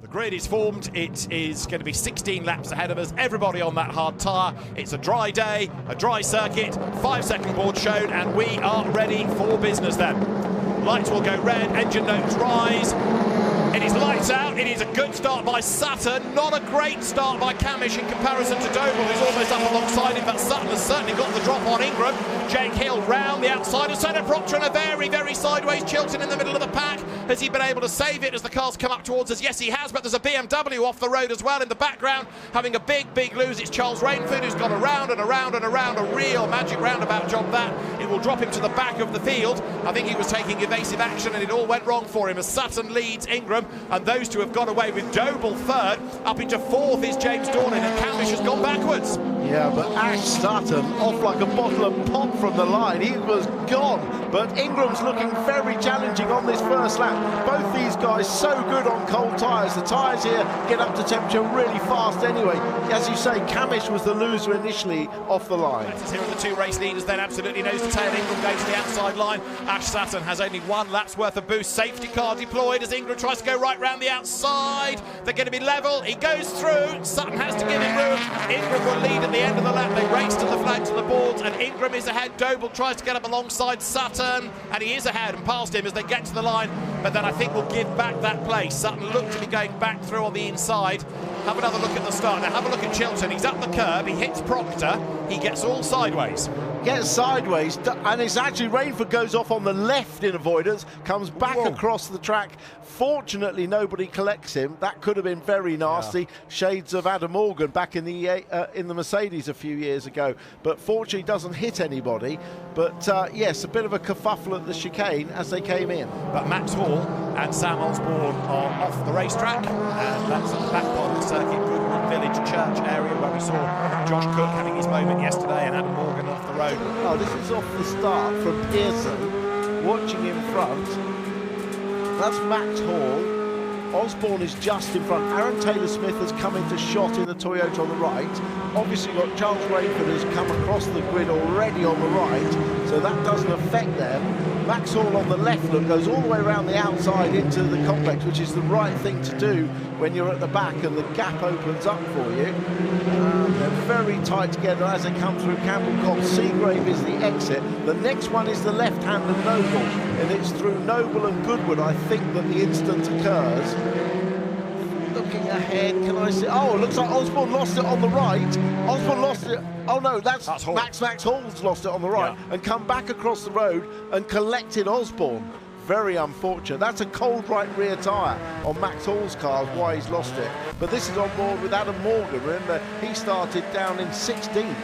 The grid is formed. It is going to be 16 laps ahead of us. Everybody on that hard tyre. It's a dry day, a dry circuit, 5-second board shown, and we are ready for business then. Lights will go red, engine notes rise. It is lights out. It is a good start by Sutton. Not a great start by Camish in comparison to Doble, who's almost up alongside him, but Sutton has certainly got the drop on Ingram. Jake Hill round the outside of Senna Proctor, and a very, very sideways Chilton in the middle of the pack. Has he been able to save it as the cars come up towards us? Yes, he has, but there's a BMW off the road as well in the background, having a big, big lose. It's Charles Rainford, who's gone around and around and around. A real magic roundabout job that. It will drop him to the back of the field. I think he was taking evasive action, and it all went wrong for him as Sutton leads Ingram, and those two have gone away with Doble third. Up into fourth is James Dornan, and Camish has gone backwards. Yeah, but Ash Sutton off like a bottle of pop from the line. He was gone, but Ingram's looking very challenging on this first lap. Both these guys so good on cold tyres. The tyres here get up to temperature really fast anyway. As you say, Camish was the loser initially off the line. Here are the two race leaders then, absolutely nose to tail. Ingram goes to the outside line. Ash Sutton has only 1 lap's worth of boost. Safety car deployed as Ingram tries to go right round the outside. They're going to be level. He goes through. Sutton has to give him room. Ingram will lead at the end of the lap. They race to the flag, to the boards, and Ingram is ahead. Doble tries to get up alongside Sutton, and he is ahead and past him as they get to the line, but then I think we'll give back that place. Sutton looked to be going back through on the inside. Have another look at the start. Now have a look at Chilton. He's up the curb, he hits Proctor, he gets all sideways. Gets sideways, and it's actually Rainford goes off on the left in avoidance, comes back across the track. Fortunately, nobody collects him. That could have been very nasty. Yeah. Shades of Adam Morgan back in the Mercedes a few years ago, but fortunately doesn't hit anybody. But yes, a bit of a kerfuffle at the chicane as they came in. But Max Hall and Sam Osborne are off the racetrack, and that's at the back part of the circuit, Goodwood Village Church area, where we saw Josh Cook having his moment yesterday and Adam Morgan off the road. Oh, this is off the start from Pearson, watching in front. That's Max Hall. Osborne is just in front. Aaron Taylor-Smith has come into shot in the Toyota on the right. Obviously got Charles Rainford who's come across the grid already on the right, so that doesn't affect them. Max Hall on the left look goes all the way around the outside into the complex, which is the right thing to do when you're at the back and the gap opens up for you. They're very tight together as they come through Campbell Cobb. Seagrave is the exit. The next one is the left-hand of Noble, and it's through Noble and Goodwood, I think, that the incident occurs. Looking ahead, can I see? Oh, it looks like Osborne lost it on the right. Osborne lost it. Oh no, that's Hall. Max Hall's lost it on the right, yeah, and come back across the road and collected Osborne. Very unfortunate. That's a cold right rear tyre on Max Hall's car, why he's lost it. But this is on board with Adam Morgan. Remember, he started down in 16th.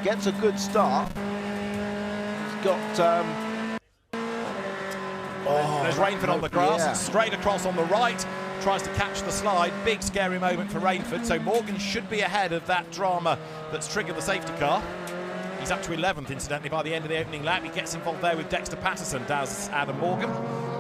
Gets a good start. He's got... there's Rainford on the grass, straight across on the right, tries to catch the slide. Big scary moment for Rainford, so Morgan should be ahead of that drama that's triggered the safety car. He's up to 11th, incidentally, by the end of the opening lap. He gets involved there with Dexter Patterson, does Adam Morgan.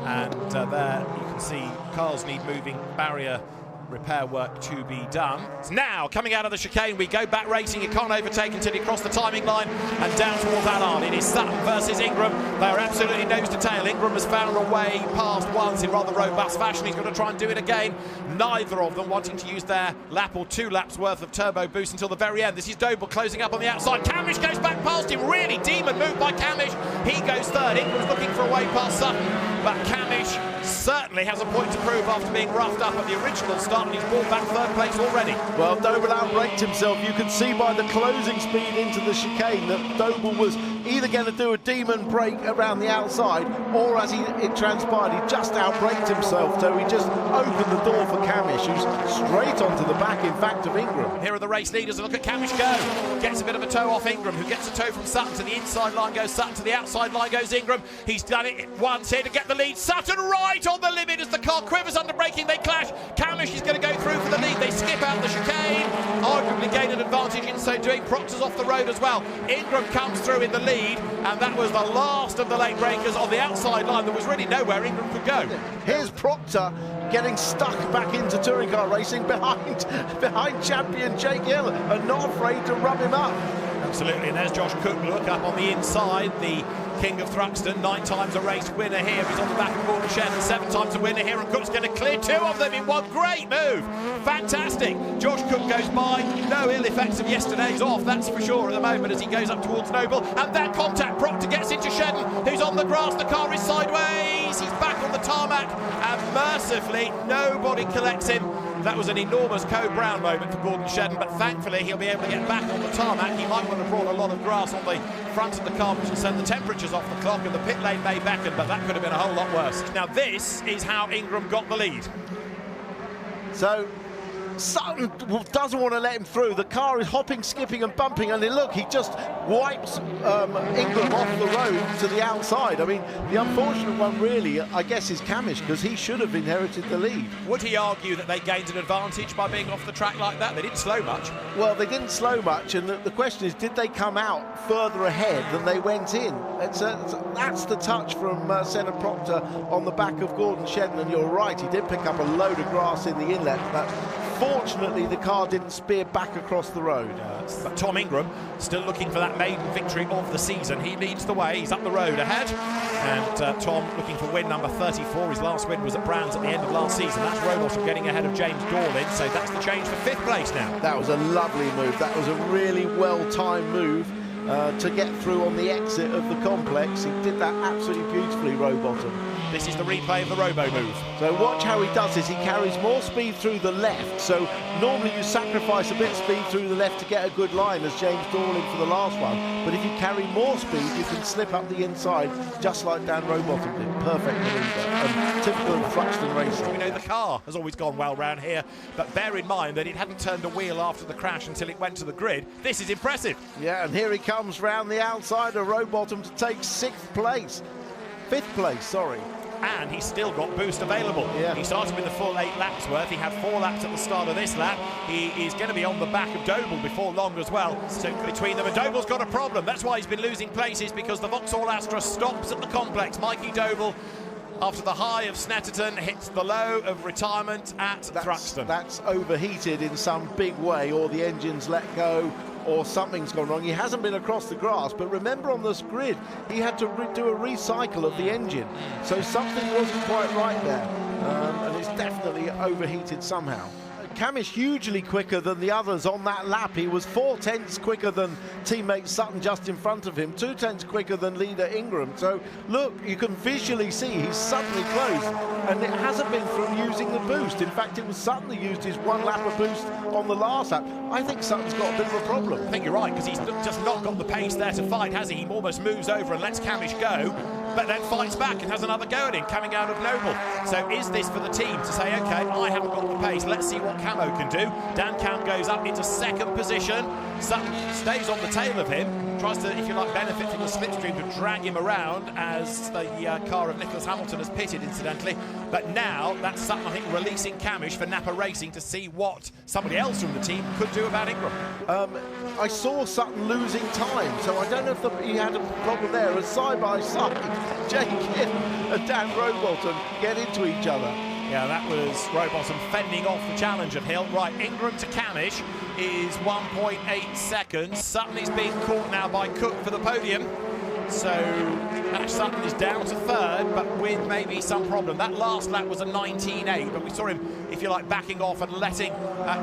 And there you can see cars need moving, barrier repair work to be done. It's now coming out of the chicane. We go back racing. You can't overtake until you cross the timing line and down towards Allard. It is Sutton versus Ingram. They are absolutely nose to tail. Ingram has found a way past once in rather robust fashion. He's going to try and do it again. Neither of them wanting to use their lap or 2 laps worth of turbo boost until the very end. This is Doble closing up on the outside. Camish goes back past him. Really demon move by Camish. He goes third. Ingram's looking for a way past Sutton, but Camish certainly has a point to prove after being roughed up at the original start, and he's brought back third place already. Well, Doble outbraked himself. You can see by the closing speed into the chicane that Doble was either going to do a demon break around the outside, or as it transpired, he just outbraked himself, so he just opened the door for Camish, who's straight onto the back, in fact, of Ingram. Here are the race leaders, and look at Camish go. Gets a bit of a toe off Ingram, who gets a toe from Sutton. To the inside line goes Sutton, to the outside line goes Ingram. He's done it once here to get the lead. Sutton right on the limit as the car quivers under braking. They clash. Camish is going to go through for the lead. They skip out the chicane, arguably gain an advantage in so doing. Proctor's off the road as well. Ingram comes through in the lead, and that was the last of the late breakers on the outside line. There was really nowhere Ingram could go. Here's Proctor getting stuck back into touring car racing behind champion Jake Hill, and not afraid to rub him up. Absolutely, and there's Josh Cook. Look up on the inside. The King of Thruxton, 9 times a race winner here. He's on the back of Gordon Shedden, 7 times a winner here, and Cook's going to clear 2 of them in one great move. Fantastic. Josh Cook goes by. No ill effects of yesterday's off, that's for sure at the moment, as he goes up towards Noble. And that contact, Proctor gets into Shedden, who's on the grass. The car is sideways. He's back on the tarmac, and mercifully, nobody collects him. That was an enormous Code Brown moment for Gordon Shedden, but thankfully he'll be able to get back on the tarmac. He might want to brought a lot of grass on the front of the car, which will send the temperatures off the clock, and the pit lane may beckon, but that could have been a whole lot worse. Now this is how Ingram got the lead. So Sutton doesn't want to let him through. The car is hopping, skipping and bumping, and look, he just wipes Ingram off the road to the outside. I mean, the unfortunate one really, I guess, is Camish, because he should have inherited the lead. Would he argue that they gained an advantage by being off the track like that? They didn't slow much. Well, they didn't slow much, and the question is, did they come out further ahead than they went in? That's the touch from Senna Proctor on the back of Gordon Shedden, and you're right, he did pick up a load of grass in the inlet, but fortunately the car didn't spear back across the road. But Tom Ingram still looking for that maiden victory of the season. He leads the way, he's up the road ahead, and Tom looking for win number 34. His last win was at Brands at the end of last season. That's Robotham getting ahead of James Dorlin, so that's the change for 5th place now. That was a lovely move. That was a really well-timed move to get through on the exit of the complex. He did that absolutely beautifully, Robotham. This is the replay of the Robo move. So watch how he does this. He carries more speed through the left. So normally you sacrifice a bit of speed through the left to get a good line, as James Dorlin for the last one. But if you carry more speed, you can slip up the inside, just like Dan Robotham did. Perfect manoeuvre. Typical of Thruxton racing. We know the car has always gone well round here, but bear in mind that it hadn't turned a wheel after the crash until it went to the grid. This is impressive. Yeah, and here he comes round the outside of Robotham to take 6th place. 5th place, sorry. And he's still got boost available. Yeah. He started with the full 8 laps worth. He had 4 laps at the start of this lap. He is going to be on the back of Doble before long as well. So between them, and Doble's got a problem. That's why he's been losing places, because the Vauxhall Astra stops at the complex. Mikey Doble, after the high of Snetterton, hits the low of retirement at Thruxton. That's overheated in some big way, or the engine's let go, or something's gone wrong. He hasn't been across the grass, but remember on this grid, he had to do a recycle of the engine. So something wasn't quite right there, and it's definitely overheated somehow. Camish hugely quicker than the others on that lap. He was 4/10 quicker than teammate Sutton just in front of him, 2/10 quicker than leader Ingram. So look, you can visually see he's suddenly close, and it hasn't been from using the boost. In fact, it was Sutton who used his 1 lap of boost on the last lap. I think Sutton's got a bit of a problem. I think you're right, because he's just not got the pace there to fight, has he? He almost moves over and lets Camish go, but then fights back and has another go at him coming out of Noble. So is this for the team to say, okay, I haven't got the pace, let's see what Camo can do. Dan Cam goes up into 2nd position. Sutton stays on the tail of him, tries to, if you like, benefit from the slipstream to drag him around as the car of Nicholas Hamilton has pitted, incidentally. But now that's Sutton, I think, releasing Camish for Napa Racing to see what somebody else from the team could do about Ingram. I saw Sutton losing time, so I don't know if he had a problem there. As side by side, Jake Kim and Dan Robotham get into each other. Yeah, that was Robotham fending off the challenge of Hill. Right, Ingram to Camish is 1.8 seconds. Sutton is being caught now by Cook for the podium. So Ash Sutton is down to 3rd, but with maybe some problem. That last lap was a 19.8, but we saw him, if you like, backing off and letting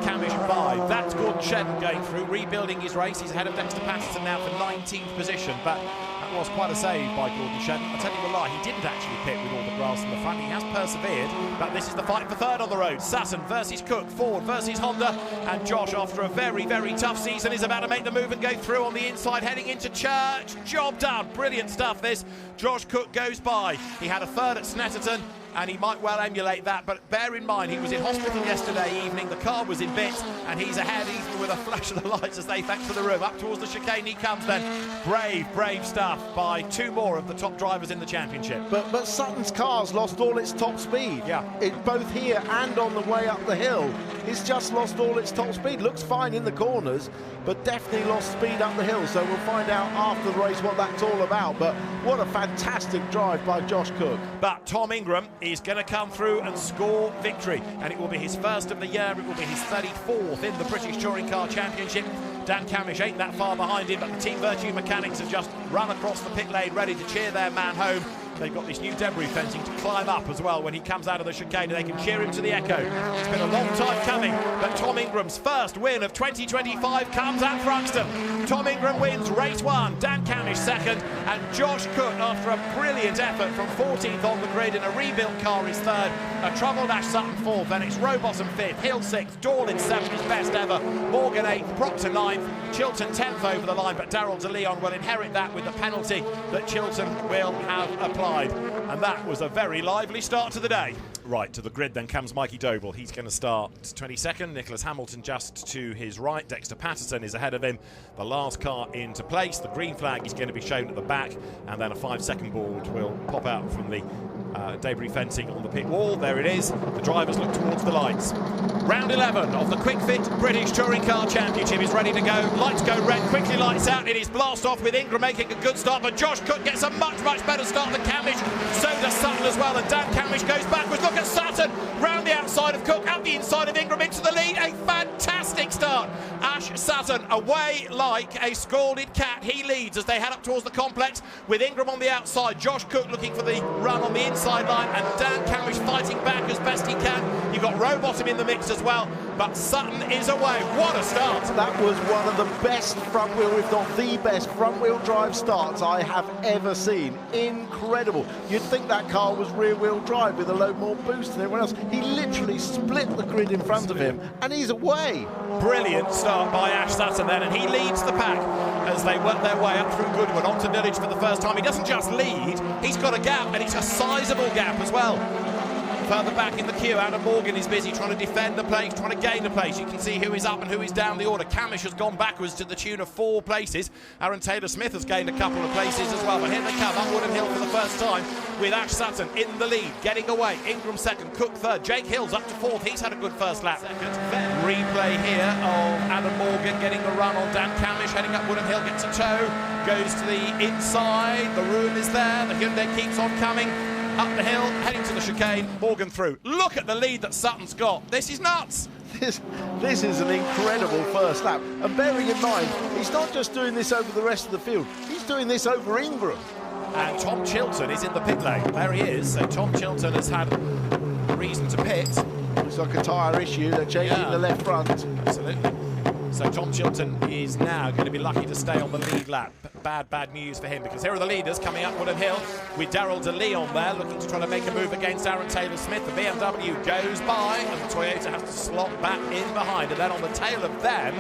Camish by. That's Gordon Shedden going through, rebuilding his race. He's ahead of Dexter Patterson now for 19th position, but that was quite a save by Gordon Shedden. I'll tell you a lie, he didn't actually pit with all the grass in the front. He has persevered, but this is the fight for 3rd on the road. Sutton versus Cook, Ford versus Honda, and Josh, after a very, very tough season, is about to make the move and go through on the inside, heading into Church. Job done. Brilliant stuff, this. Josh Cook goes by. He had a 3rd at Snetterton, and he might well emulate that, but bear in mind he was in hospital yesterday evening, the car was in bits, and he's ahead even with a flash of the lights as they thank for the room. Up towards the chicane he comes then. Brave stuff by 2 more of the top drivers in the championship. But Sutton's car's lost all its top speed. Yeah. Both here and on the way up the hill. It's just lost all its top speed. Looks fine in the corners, but definitely lost speed up the hill. So we'll find out after the race what that's all about. But what a fantastic drive by Josh Cook. But Tom Ingram is going to come through and score victory, and it will be his 1st of the year. It will be his 34th in the British Touring Car Championship. Dan Camish ain't that far behind him, but the Team Virtue mechanics have just run across the pit lane ready to cheer their man home. They've got this new debris fencing to climb up as well when he comes out of the chicane, and they can cheer him to the echo. It's been a long time coming, but Tom Ingram's first win of 2025 comes at Thruxton. Tom Ingram wins race 1, Dan Camish second, and Josh Cook, after a brilliant effort from 14th on the grid in a rebuilt car, is third. A troubled Ash Sutton 4th, then it's Rowbottom 5th, Hill 6th, Dorlin 7th, his best ever, Morgan 8th, Proctor 9th, Chilton 10th over the line, but Daryl de Leon will inherit that with the penalty that Chilton will have applied. And that was a very lively start to the day. Right, to the grid then comes Mikey Doble. He's going to start 22nd. Nicholas Hamilton just to his right. Dexter Patterson is ahead of him. The last car into place. The green flag is going to be shown at the back, and then a 5-second board will pop out from the debris fencing on the pit wall. There it is. The drivers look towards the lights. Round 11 of the Quick Fit British Touring Car Championship is ready to go. Lights go red, quickly lights out. It is blast off with Ingram making a good start, but Josh Cook gets a much better start than Camish. So does Sutton as well, and Dan Camish goes backwards. Look at Sutton round the outside of Cook, out the inside of Ingram into the lead. A fantastic start. Ash Sutton away like a scalded cat. He leads as they head up towards the complex with Ingram on the outside. Josh Cook looking for the run on the inside line, and Dan Camish fighting back as best he can. You've got Rowbottom in the mix as well, but Sutton is away. What a start. That was one of the best front wheel, if not the best front wheel drive starts I have ever seen. Incredible. You'd think that car was rear wheel drive with a load more boost than everyone else. He literally split the grid in front of him, and he's away. Brilliant start by Ash Sutton then, and he leads the pack as they work their way up through Goodwood onto Village for the first time. He doesn't just lead, he's got a gap, and it's a sizable gap as well. Further back in the queue, Adam Morgan is busy trying to defend the place, trying to gain the place. You can see who is up and who is down the order. Camish has gone backwards to the tune of 4 places. Aaron Taylor-Smith has gained a couple of places as well. But here they come, up Woodham Hill for the first time with Ash Sutton in the lead, getting away. Ingram second, Cook third. Jake Hill's up to 4th. He's had a good first lap. Replay here of Adam Morgan getting a run on Dan Camish, heading up Woodham Hill, gets a tow, goes to the inside. The room is there. The Hyundai keeps on coming. Up the hill, heading to the chicane, Morgan through. Look at the lead that Sutton's got. This is nuts. This is an incredible first lap. And bearing in mind, he's not just doing this over the rest of the field, he's doing this over Ingram. And Tom Chilton is in the pit lane. There he is. So Tom Chilton has had reason to pit. It's like a tyre issue. They're changing the left front. Absolutely. So Tom Chilton is now going to be lucky to stay on the lead lap. Bad news for him, because here are the leaders coming up Woodham Hill with Daryl de Leon there looking to try to make a move against Aaron Taylor-Smith. The BMW goes by and the Toyota has to slot back in behind, and then on the tail of them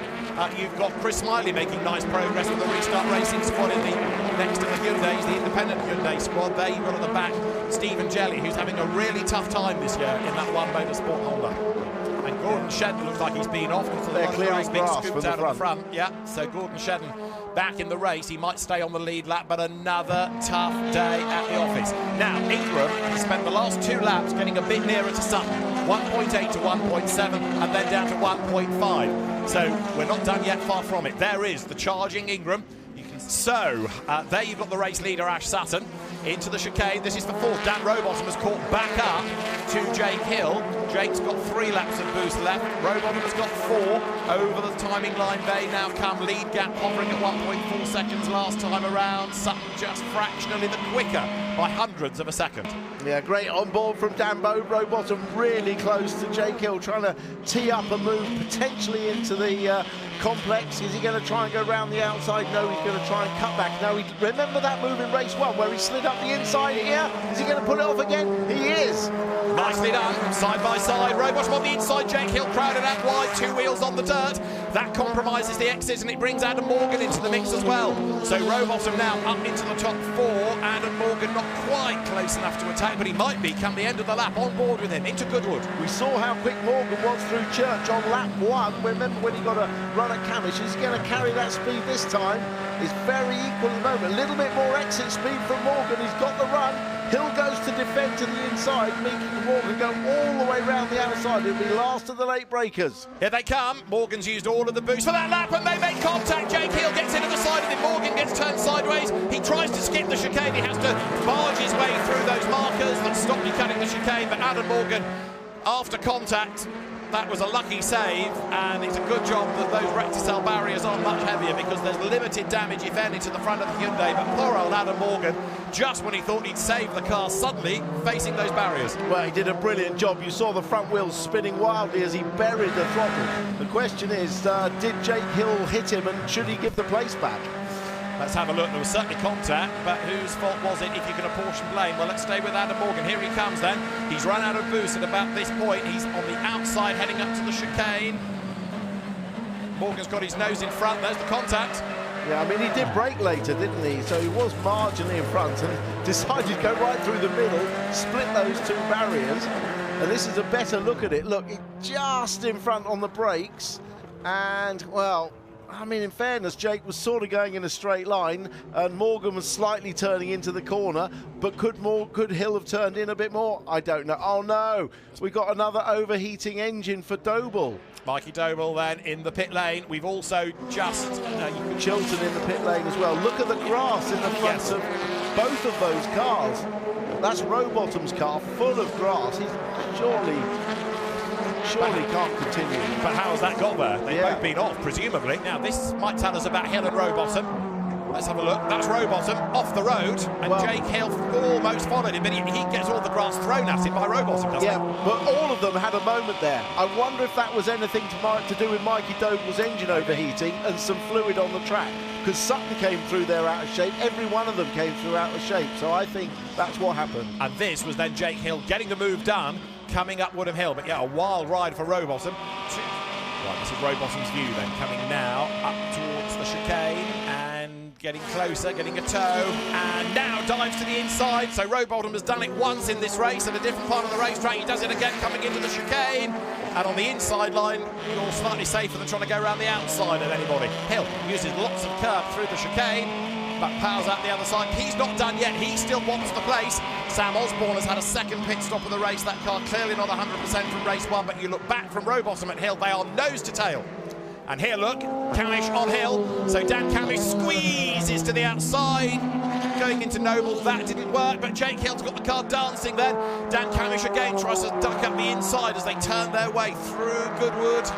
you've got Chris Smiley making nice progress with the Restart Racing squad in the next to the Hyundais, the independent Hyundai squad. There you've got at the back Stephen Jelly, who's having a really tough time this year in that One Motorsport Honda. And Gordon Shedden looks like he's been off because the clearing being scooped out of the front. Yeah, so Gordon Shedden back in the race. He might stay on the lead lap, but another tough day at the office. Now, Ingram has spent the last 2 laps getting a bit nearer to Sutton. 1.8 to 1.7 and then down to 1.5. So we're not done yet, far from it. There is the charging Ingram. So there you've got the race leader Ash Sutton into the chicane. This is the 4th. Dan Rowbottom has caught back up to Jake Hill. Jake's got 3 laps of boost left. Rowbottom has got 4 over the timing line. They now come. Lead gap hovering at 1.4 seconds last time around. Sutton just fractionally the quicker by hundreds of a second. Yeah, great on board from Dan Rowbottom, really close to Jake Hill, trying to tee up a move potentially into the complex. Is he going to try and go around the outside? No, he's going to try and cut back. No, remember that move in race 1 where he slid up the inside here? Is he going to put it off again? He is. Nicely done, side by side. Rowbottom on the inside, Jake Hill crowded out wide, 2 wheels on the dirt. That compromises the exit and it brings Adam Morgan into the mix as well. So Rowbottom now up into the top 4. Adam Morgan not quite close enough to attack, but he might be come the end of the lap. On board with him into Goodwood. We saw how quick Morgan was through Church on lap 1. Remember when he got a run at Camish? He's going to carry that speed this time. It's very equal at the moment. A little bit more exit speed from Morgan. He's got the run. Hill goes to defend to the inside, making Morgan go all the way round the outside. He'll be last of the late breakers. Here they come. Morgan's used all of the boost for that lap and they make contact. Jake Hill gets into the side of him. Morgan gets turned sideways. He tries to skip the chicane. He has to barge his way through those markers that stop you cutting the chicane. But Adam Morgan, after contact, that was a lucky save, and it's a good job that those recticel barriers are much heavier, because there's limited damage, if any, to the front of the Hyundai. But poor old Adam Morgan, just when he thought he'd saved the car, suddenly facing those barriers. Well, he did a brilliant job. You saw the front wheels spinning wildly as he buried the throttle. The question is, did Jake Hill hit him, and should he give the place back? Let's have a look. There was certainly contact, but whose fault was it if you can apportion blame? Well, let's stay with Adam Morgan. Here he comes then. He's run out of boost at about this point. He's on the outside heading up to the chicane. Morgan's got his nose in front. There's the contact. Yeah, I mean, he did brake later, didn't he? So he was marginally in front and decided to go right through the middle, split those two barriers. And this is a better look at it. Look, just in front on the brakes. And, well, I mean, in fairness, Jake was sort of going in a straight line, and Morgan was slightly turning into the corner. But could Hill have turned in a bit more? I don't know. Oh no, we got another overheating engine for Doble. Mikey Doble then in the pit lane. We've also just Chilton in the pit lane as well. Look at the grass in the front of both of those cars. That's Rowbottom's car, full of grass. He's surely can't continue. But how has that got there? They've both been off, presumably. Now, this might tell us about Hill and Rowbottom. Let's have a look. That's Rowbottom off the road, and Jake Hill almost followed him, but he gets all the grass thrown at him by Rowbottom, doesn't he? Yeah, but all of them had a moment there. I wonder if that was anything to do with Mikey Doble's engine overheating and some fluid on the track, because Sutton came through there out of shape. Every one of them came through out of shape, so I think that's what happened. And this was then Jake Hill getting the move done, coming up Woodham Hill. But yeah, a wild ride for Rowbottom. Right, this is Rowbottom's view then, coming now up towards the chicane and getting closer, getting a tow, and now dives to the inside. So Rowbottom has done it once in this race at a different part of the racetrack. He does it again coming into the chicane, and on the inside line you're slightly safer than trying to go around the outside of anybody. Hill uses lots of curb through the chicane, but powers out the other side. He's not done yet. He still wants the place. Sam Osborne has had a second pit stop of the race. That car clearly not 100% from race one, but you look back from Rowbottom at Hill, they are nose to tail. And here, look, Camish on Hill. So Dan Camish squeezes to the outside, going into Noble. That didn't work, but Jake Hill's got the car dancing then. Dan Camish again tries to duck up the inside as they turn their way through Goodwood.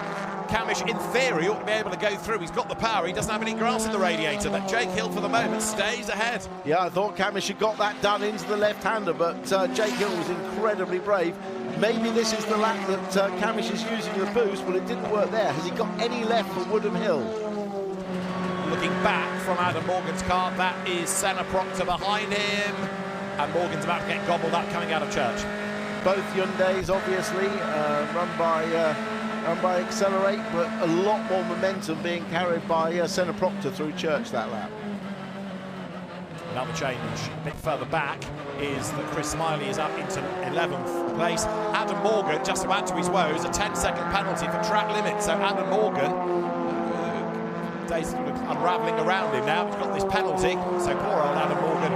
Camish, in theory, ought to be able to go through. He's got the power. He doesn't have any grass in the radiator. But Jake Hill, for the moment, stays ahead. Yeah, I thought Camish had got that done into the left-hander, but Jake Hill was incredibly brave. Maybe this is the lap that Camish is using the boost, but it didn't work there. Has he got any left for Woodham Hill? Looking back from Adam Morgan's car, that is Senna Proctor behind him. And Morgan's about to get gobbled up coming out of church. Both Hyundais, obviously, run by Accelerate, but a lot more momentum being carried by Senna Proctor through church that lap. Another change a bit further back is that Chris Smiley is up into 11th place. Adam Morgan, just about to his woes, a 10-second penalty for track limit. So Adam Morgan, days unravelling around him now. He's got this penalty. So poor old Adam Morgan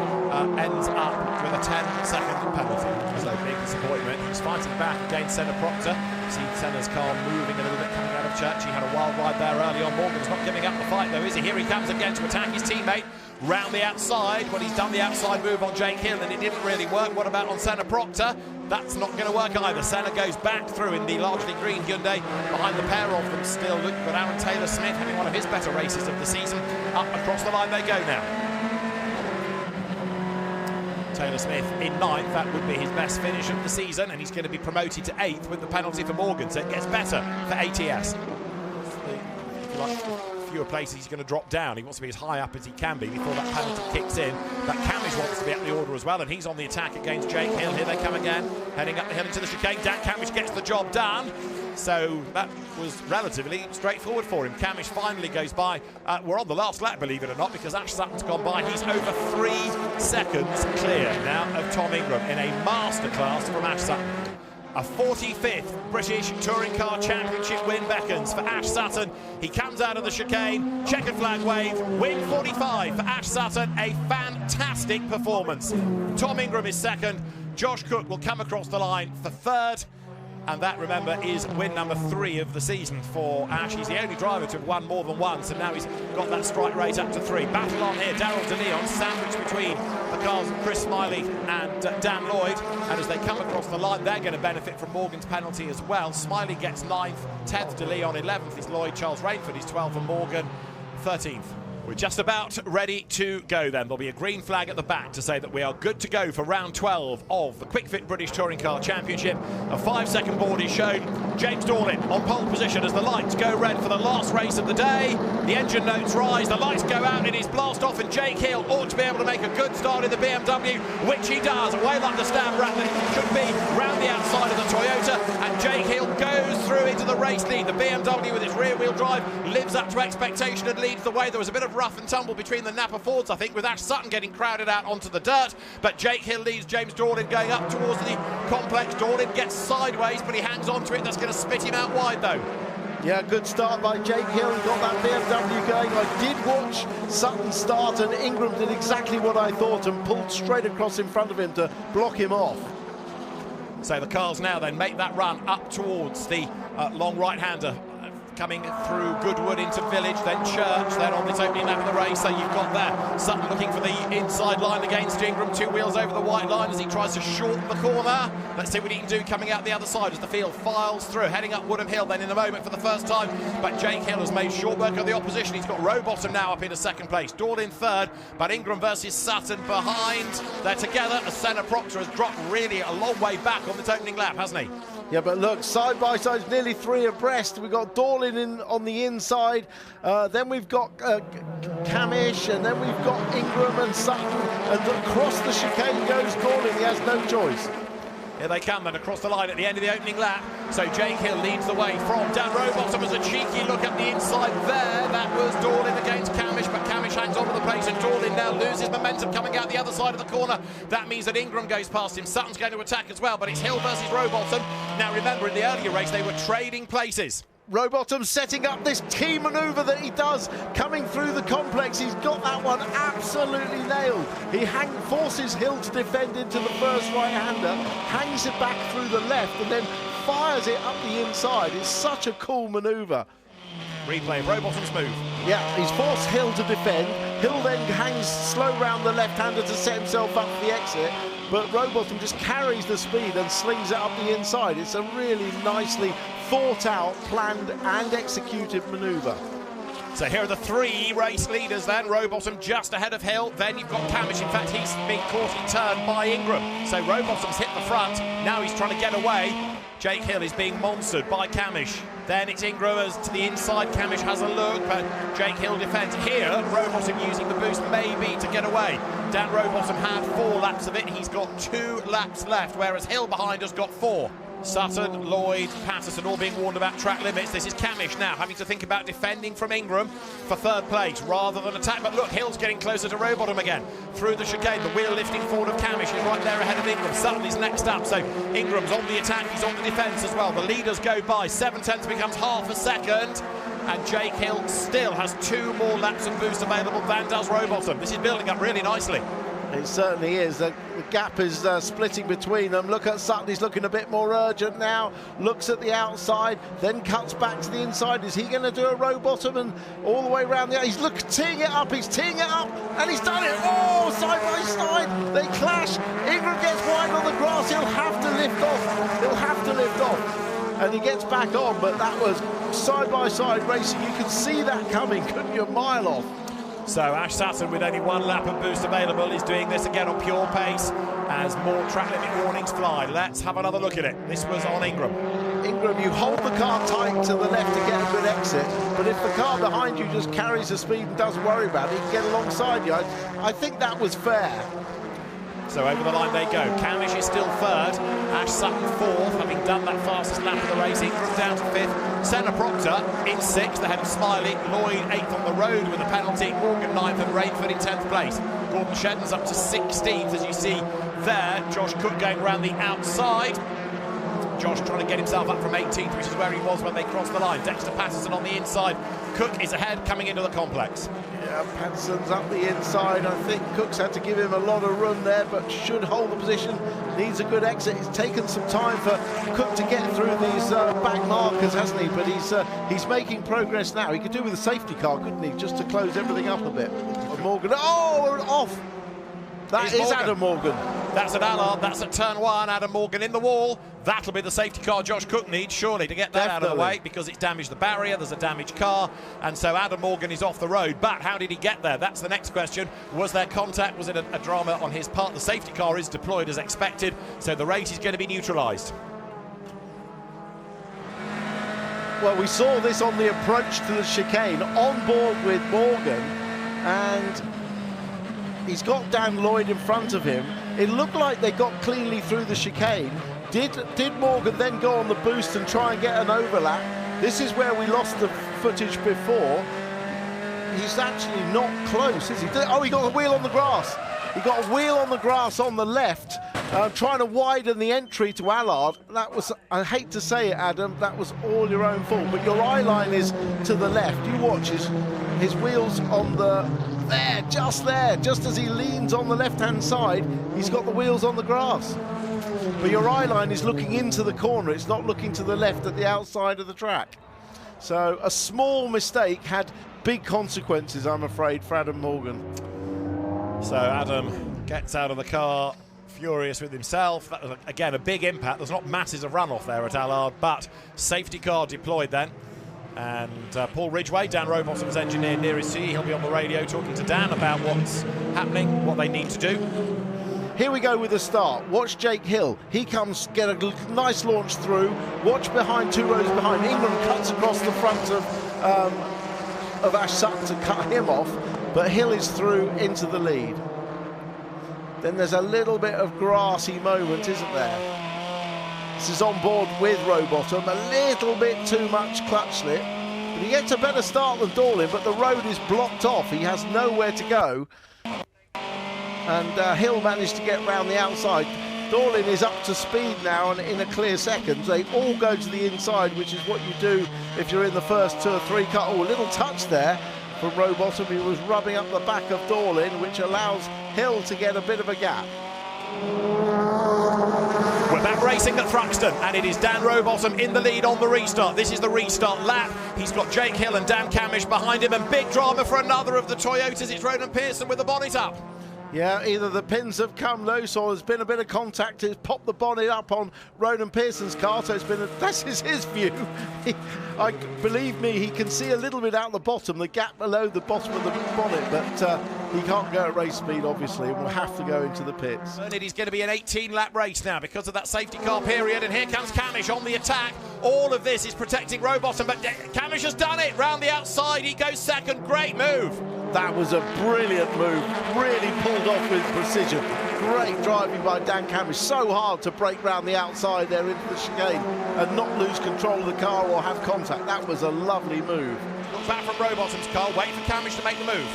ends up with a 10-second penalty. So big disappointment. He's fighting back against Senna Proctor. See Senna's car moving a little bit coming out of church. He had a wild ride there early on. Morgan's not giving up the fight though, is he? Here he comes again to attack his teammate. Round the outside, when he's done the outside move on Jake Hill and it didn't really work. What about on Senna Proctor? That's not going to work either. Senna goes back through in the largely green Hyundai. Behind the pair of them still, look, but Aaron Taylor-Smith having one of his better races of the season. Up across the line they go now. Taylor-Smith in 9th, that would be his best finish of the season, and he's going to be promoted to 8th with the penalty for Morgan, so it gets better for ATS. Fewer places he's going to drop down. He wants to be as high up as he can be before that penalty kicks in. But Camish wants to be up the order as well, and he's on the attack against Jake Hill. Here they come again, heading up the hill into the chicane. Dan Camish gets the job done. So that was relatively straightforward for him. Camish finally goes by. We're on the last lap, believe it or not, because Ash Sutton's gone by. He's over 3 seconds clear now of Tom Ingram in a masterclass from Ash Sutton. A 45th British Touring Car Championship win beckons for Ash Sutton. He comes out of the chicane, checkered flag wave, win 45 for Ash Sutton. A fantastic performance. Tom Ingram is second. Josh Cook will come across the line for third. And that, remember, is win number 3 of the season for Ash. He's the only driver to have won more than once, and now he's got that strike rate up to 3. Battle on here, Daryl De Leon sandwiched between the cars of Chris Smiley and Dan Lloyd. And as they come across across the line. They're going to benefit from Morgan's penalty as well. Smiley gets 9th, 10th De Leon, 11th is Lloyd, Charles Rainford is 12th, and Morgan 13th. We're just about ready to go then. There'll be a green flag at the back to say that we are good to go for round 12 of the Quick Fit British Touring Car Championship. A 5-second board is shown. James Dorlin on pole position as the lights go red for the last race of the day. The engine notes rise, the lights go out, it is blast off, and Jake Hill ought to be able to make a good start in the BMW, which he does. Well understand Rattling should be round the outside of the Toyota, and Jake Hill goes through into the race lead. The BMW with its rear-wheel drive lives up to expectation and leads the way. There was a bit of rough and tumble between the Napa Fords, I think, with Ash Sutton getting crowded out onto the dirt, but Jake Hill leads James Dorlin going up towards the complex. Dorlin gets sideways, but he hangs on to it. That's going to spit him out wide though. Yeah, good start by Jake Hill. He got that BMW going. I did watch Sutton start, and Ingram did exactly what I thought and pulled straight across in front of him to block him off. So the cars now then make that run up towards the long right-hander, coming through Goodwood into Village, then Church, then on this opening lap of the race. So you've got there Sutton looking for the inside line against Ingram, 2 wheels over the white line as he tries to shorten the corner. Let's see what he can do coming out the other side as the field files through, heading up Woodham Hill then in a moment for the first time. But Jake Hill has made short work of the opposition. He's got Rowbottom now up into 2nd place, Dorlin 3rd, but Ingram versus Sutton behind. They're together as Senna Proctor has dropped really a long way back on this opening lap, hasn't he? Yeah, but look, side by side, nearly 3 abreast. We've got Dorlin in on the inside, then we've got Camish, and then we've got Ingram and Sutton, and across the chicane goes Dorlin. He has no choice. Here they come then across the line at the end of the opening lap. So Jake Hill leads the way from Dan Rowbottom as a cheeky look at the inside there. That was Dorlin against Camish, but Camish hangs on to the pace, and Dorlin now loses momentum coming out the other side of the corner. That means that Ingram goes past him. Sutton's going to attack as well, but it's Hill versus Rowbottom. Now remember, in the earlier race they were trading places. Rowbottom setting up this key manoeuvre that he does coming through the complex. He's got that one absolutely nailed. He forces Hill to defend into the first right-hander, hangs it back through the left, and then fires it up the inside. It's such a cool manoeuvre. Replay of Rowbottom's move. Yeah, he's forced Hill to defend. Hill then hangs slow round the left-hander to set himself up for the exit, but Rowbottom just carries the speed and slings it up the inside. It's a really nicely thought out, planned and executed manoeuvre. So here are the 3 race leaders then. Rowbottom just ahead of Hill. Then you've got Camish. In fact, he's been caught in turn by Ingram. So Rowbottom's hit the front. Now he's trying to get away. Jake Hill is being monstered by Camish. Then it's Ingram as to the inside. Camish has a look, but Jake Hill defends. Here, Rowbottom using the boost maybe to get away. Dan Rowbottom had 4 laps of it. He's got 2 laps left, whereas Hill behind has got 4. Sutton, Lloyd, Patterson all being warned about track limits. This is Camish now having to think about defending from Ingram for 3rd place rather than attack. But look, Hill's getting closer to Rowbottom again. Through the chicane, the wheel lifting forward of Camish is right there ahead of Ingram. Sutton is next up, so Ingram's on the attack, he's on the defence as well. The leaders go by, 7/10 becomes half a second. And Jake Hill still has 2 more laps of boost available than does Rowbottom. This is building up really nicely. It certainly is. The gap is splitting between them. Look at Sutton, he's looking a bit more urgent now. Looks at the outside, then cuts back to the inside. Is he going to do a Rowbottom and all the way around the... He's teeing it up, and he's done it. Oh, side by side, they clash. Ingram gets wide on the grass, he'll have to lift off. And he gets back on, but that was side by side racing. You could see that coming, couldn't you, a mile off. So Ash Sutton, with only 1 lap of boost available, is doing this again on pure pace as more track limit warnings fly. Let's have another look at it. This was on Ingram. Ingram, you hold the car tight to the left to get a good exit, but if the car behind you just carries the speed and doesn't worry about it, you can get alongside you. I think that was fair. So over the line they go. Camish is still 3rd. Ash Sutton 4th, having done that fastest lap of the race. Ingram down to 5th. Senna Proctor in 6th, ahead of Smiley. Lloyd 8th on the road with a penalty. Morgan 9th and Rainford in 10th place. Gordon Shedden's up to 16th, as you see there. Josh Cook going around the outside. Josh trying to get himself up from 18th, which is where he was when they crossed the line. Dexter Patterson on the inside. Cook is ahead, coming into the complex. Yeah, Patterson's up the inside. I think Cook's had to give him a lot of room there, but should hold the position. Needs a good exit. It's taken some time for Cook to get through these back markers, hasn't he? But he's making progress now. He could do with a safety car, couldn't he? Just to close everything up a bit. Morgan, oh, off. That is Adam Morgan. That's at Allard, that's at turn 1, Adam Morgan in the wall. That'll be the safety car Josh Cook needs, surely, to get that out of the way, because it's damaged the barrier, there's a damaged car, and so Adam Morgan is off the road. But how did he get there? That's the next question. Was there contact? Was it a drama on his part? The safety car is deployed as expected, so the race is going to be neutralised. Well, we saw this on the approach to the chicane, on board with Morgan, and he's got Dan Lloyd in front of him. It looked like they got cleanly through the chicane. Did Morgan then go on the boost and try and get an overlap? This is where we lost the footage before. He's actually not close, is he? Oh, he got a wheel on the grass. He got a wheel on the grass on the left, trying to widen the entry to Allard. That was, I hate to say it, Adam, that was all your own fault. But your eye line is to the left. You watch his wheels on the... there, just as he leans on the left-hand side, he's got the wheels on the grass. But your eye line is looking into the corner, it's not looking to the left at the outside of the track. So a small mistake had big consequences, I'm afraid, for Adam Morgan. So Adam gets out of the car, furious with himself. That was, again, a big impact. There's not masses of runoff there at Allard, but safety car deployed then. And Paul Ridgway, Dan Rowbottom's engineer nearest to you, he'll be on the radio talking to Dan about what's happening, what they need to do. Here we go with the start. Watch Jake Hill. He comes, get a nice launch through. Watch behind, 2 rows behind. Ingram cuts across the front of Ash Sutton to cut him off, but Hill is through into the lead. Then there's a little bit of grassy moment, isn't there? This is on board with Rowbottom. A little bit too much clutch slip, but he gets a better start than Dorlin, but the road is blocked off. He has nowhere to go. And Hill managed to get round the outside. Dorlin is up to speed now and in a clear second. They all go to the inside, which is what you do if you're in the first 2 or 3 cut. Oh, a little touch there from Rowbottom. He was rubbing up the back of Dorlin, which allows Hill to get a bit of a gap. We're back racing at Thruxton, and it is Dan Rowbottom in the lead on the restart. This is the restart lap. He's got Jake Hill and Dan Camish behind him, and big drama for another of the Toyotas. It's Ronan Pearson with the bonnet up. Yeah, either the pins have come loose or there's been a bit of contact. It's popped the bonnet up on Ronan Pearson's car, so it's been this is his view. Believe me, he can see a little bit out the bottom, the gap below the bottom of the bonnet, but he can't go at race speed, obviously, and will have to go into the pits. And it is going to be an 18-lap race now because of that safety car period, and here comes Camish on the attack. All of this is protecting Rowbottom, but Camish has done it. Round the outside, he goes second. Great move. That was a brilliant move, really pulled off with precision. Great driving by Dan Camish, so hard to break round the outside there into the chicane and not lose control of the car or have contact. That was a lovely move. Look back from Rowbottom's car, wait for Camish to make the move.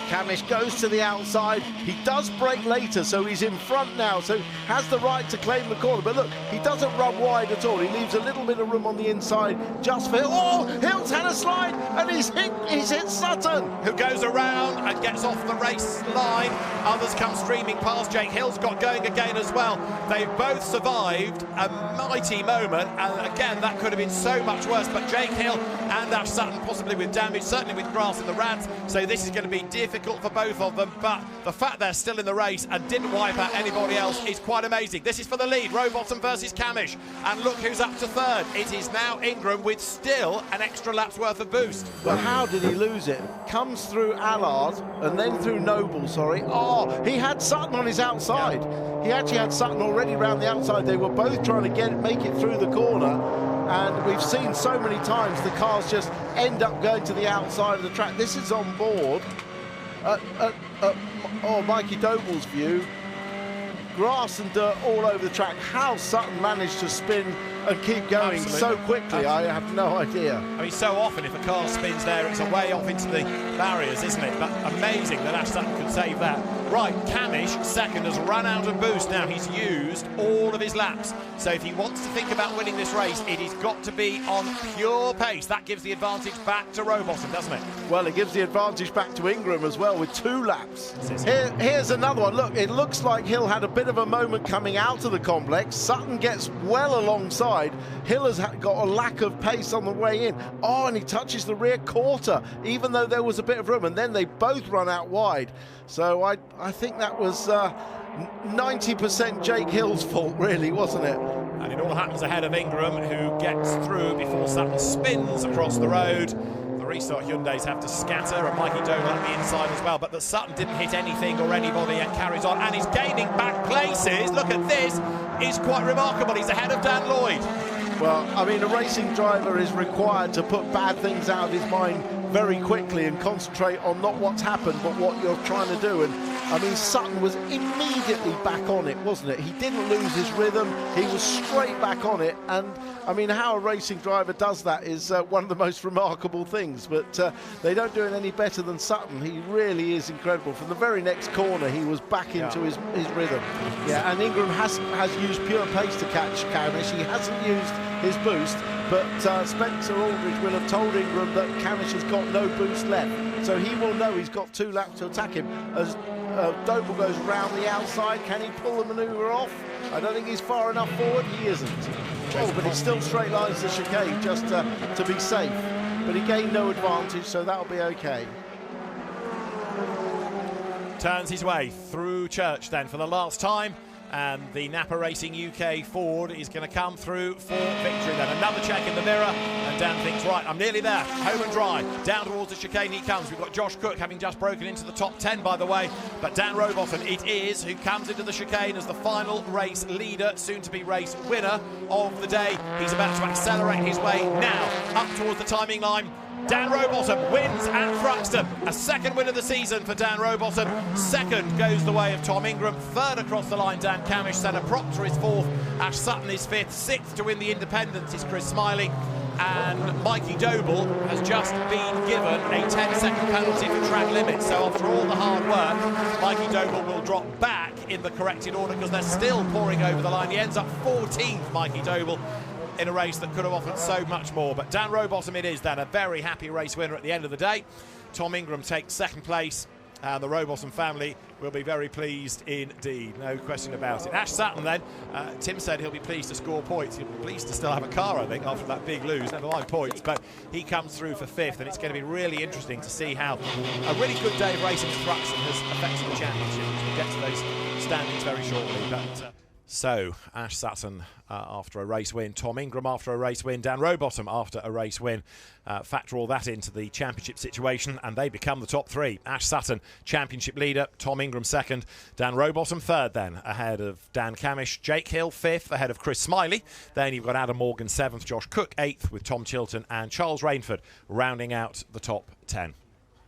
Camish goes to the outside. He does brake later, so he's in front now, so has the right to claim the corner. But look, he doesn't run wide at all. He leaves a little bit of room on the inside just for Hill. Oh, Hill's had a slide, and he's hit Sutton, who goes around and gets off the race line. Others come streaming past. Jake Hill's got going again as well. They've both survived a mighty moment, and again, that could have been so much worse. But Jake Hill and Ash Sutton possibly with damage, certainly with grass in the rads, so this is going to be difficult for both of them, but the fact they're still in the race and didn't wipe out anybody else is quite amazing. This is for the lead, Rowbottom versus Camish, and look who's up to third. It is now Ingram with still an extra lap's worth of boost. But how did he lose it? Comes through Allard and then through Noble, sorry. Oh, he had Sutton on his outside. Yeah. He actually had Sutton already round the outside. They were both trying to make it through the corner, and we've seen so many times the cars just end up going to the outside of the track. This is on board. Mikey Doble's view, grass and dirt all over the track. How Sutton managed to spin and keep going so quickly, I have no idea. I mean, so often if a car spins there, it's away off into the barriers, isn't it? But amazing that Ash Sutton could save that. Right, Camish, second, has run out of boost now. He's used all of his laps. So if he wants to think about winning this race, it has got to be on pure pace. That gives the advantage back to Rowbottom, doesn't it? Well, it gives the advantage back to Ingram as well with 2 laps. Here's another one. Look, it looks like Hill had a bit of a moment coming out of the complex. Sutton gets well alongside. Hill has got a lack of pace on the way in. Oh, and he touches the rear quarter, even though there was a bit of room, and then they both run out wide. So I think that was 90% Jake Hill's fault, really, wasn't it? And it all happens ahead of Ingram, who gets through before Sutton spins across the road. The restart Hyundais have to scatter, and Mikey Doble at the inside as well. But that Sutton didn't hit anything or anybody and carries on, and he's gaining back places. Look at this, is quite remarkable. He's ahead of Dan Lloyd. Well, I mean, a racing driver is required to put bad things out of his mind very quickly and concentrate on not what's happened, but what you're trying to do. And I mean, Sutton was immediately back on it, wasn't it? He didn't lose his rhythm. He was straight back on it. And I mean, how a racing driver does that is one of the most remarkable things. But they don't do it any better than Sutton. He really is incredible. From the very next corner, he was back into his rhythm. Yeah, and Ingram has used pure pace to catch Camish. He hasn't used his boost, but Spencer Aldridge will have told Ingram that Camish has got no boost left, so he will know he's got 2 laps to attack him. As Doble goes round the outside, can he pull the manoeuvre off? I don't think he's far enough forward. He isn't. Oh, but it's still straight lines to chicane just to be safe, but he gained no advantage, so that'll be okay. Turns his way through Church then for the last time, and the Napa Racing UK Ford is going to come through for victory then. Another check in the mirror, and Dan thinks, right, I'm nearly there, home and dry. Down towards the chicane he comes. We've got Josh Cook having just broken into the top 10, by the way, but Dan Rowbottom it is who comes into the chicane as the final race leader, soon to be race winner of the day. He's about to accelerate his way now up towards the timing line. Dan Rowbottom wins at Thruxton. A second win of the season for Dan Rowbottom. Second goes the way of Tom Ingram. Third across the line, Dan Camish. Senna Proctor is fourth. Ash Sutton is fifth. Sixth to win the Independence is Chris Smiley. And Mikey Doble has just been given a 10-second penalty for track limits. So after all the hard work, Mikey Doble will drop back in the corrected order because they're still pouring over the line. He ends up 14th, Mikey Doble, in a race that could have offered so much more. But Dan Rowbottom it is then, a very happy race winner at the end of the day. Tom Ingram takes second place, and the Rowbottom family will be very pleased indeed, no question about it. Ash Sutton then, Tim said he'll be pleased to score points. He'll be pleased to still have a car, I think, after that big lose, never mind points, but he comes through for fifth, and it's going to be really interesting to see how a really good day of racing at Thruxton has affected the championship. We'll get to those standings very shortly, but so, Ash Sutton after a race win, Tom Ingram after a race win, Dan Rowbottom after a race win. Factor all that into the championship situation and they become the top three. Ash Sutton, championship leader, Tom Ingram second, Dan Rowbottom third then, ahead of Dan Camish, Jake Hill fifth, ahead of Chris Smiley. Then you've got Adam Morgan seventh, Josh Cook eighth, with Tom Chilton and Charles Rainford rounding out the top 10.